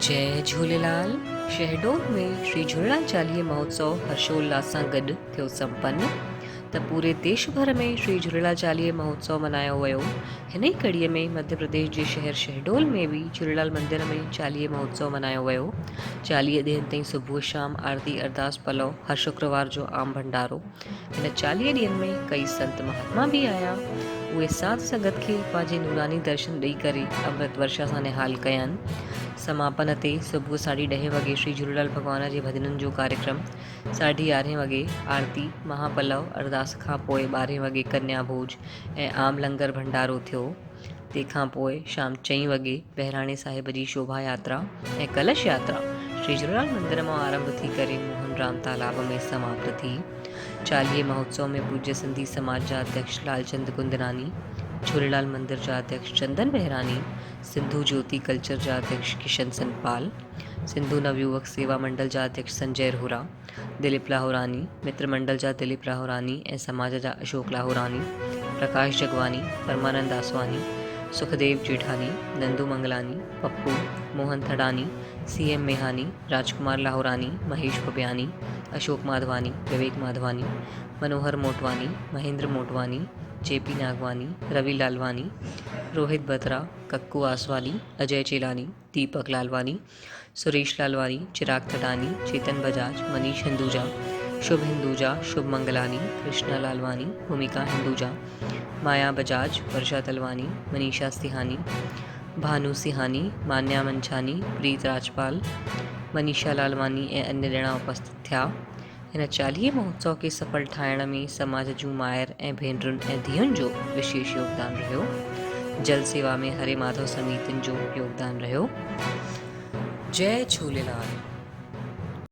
जय झूलेलाल। शहडोल में श्री झूलेलाल चालीहे महोत्सव हर्षोल्लास सां गॾु थियो संपन्न। त पूरे देश भर में श्री झूलेलाल चालीहे महोत्सव मनायो वियो। हिन ई कड़ीअ में मध्य प्रदेश जे शहर शहडोल में भी झूलेलाल मंदिर में चालीहे महोत्सव मनायो वियो। 40 ॾींहंनि ताईं सुबुह शाम आरती अरदास पलव, हर शुक्रवार जो आम भंडारो। हिन 40 ॾींहंनि में कई संत महात्मा भी आया। उहे साध संगत खे पंहिंजे नूरानी दर्शन ॾेई करे अमृत वर्षा सां निहाल कयनि। समापन ते सुबुह 10:30 वॻे श्री झूलेलाल भॻवान जे भॼननि जो कार्यक्रम, 11:30 वॻे आरती, महापलव अरदास खां पोइ 12 वॻे कन्या भोज ऐं आम लंगर भंडारो थियो। तंहिंखां पोइ शाम 4 वॻे बहिराणे साहिब जी शोभा यात्रा ऐं कलश यात्रा श्री झूलेलाल मंदिर मां आरंभ थी करे मोहन राम तालाब में समाप्त थी। चालीहे महोत्सव में पूज्य सिंधी समाज जा अध्यक्ष लालचंद कुंदनानी, झूलेलाल मंदिर जा अध्यक्ष चंदन बहरानी, सिंधु ज्योति कल्चर जा अध्यक्ष किशन सनपाल, सिंधु नवयुवक सेवा मंडल जा अध्यक्ष संजय रोहरा, दिलीप लाहोरानी, मित्र मंडल जा दिलीप लाहोरानी ऐं समाज जा अशोक लाहोरानी, प्रकाश जगवानी, परमानंद आसवानी, सुखदेव जेठानी, नंदू मंगलानी, पप्पू, मोहन थड़ानी, CM मेहानी, राजकुमार लाहोरानी, महेश भबियानी, अशोक माधवानी, विवेक माधवानी, मनोहर मोटवानी, महेंद्र मोटवानी, JP नागवानी, रवि लालवानी, रोहित बत्रा, कक्कू आसवानी, अजय चेलानी, दीपक लालवानी, सुरेश लालवानी, चिराग थटानी, चेतन बजाज, मनीष हिंदुजा, शुभ हिंदुजा, शुभ मंगलानी, कृष्णा लालवानी, भूमिका हिंदुजा, माया बजाज, वर्षा तलवानी, मनीषा सिहानी, भानु सिहानी, मान्या मंछानी, प्रीत राजपाल, मनीषा लालवानी ऐं अन्य ॼणा उपस्थित थिया। हिन चालीहे महोत्सव खे सफल ठाहिण में समाज जूं मायर ऐं भेनरुनि ऐं धीअरुनि जो विशेष योगदान रहियो। जल सेवा में हरे माधव समितियुनि जो योगदान रहियो। जय झूलेलाल।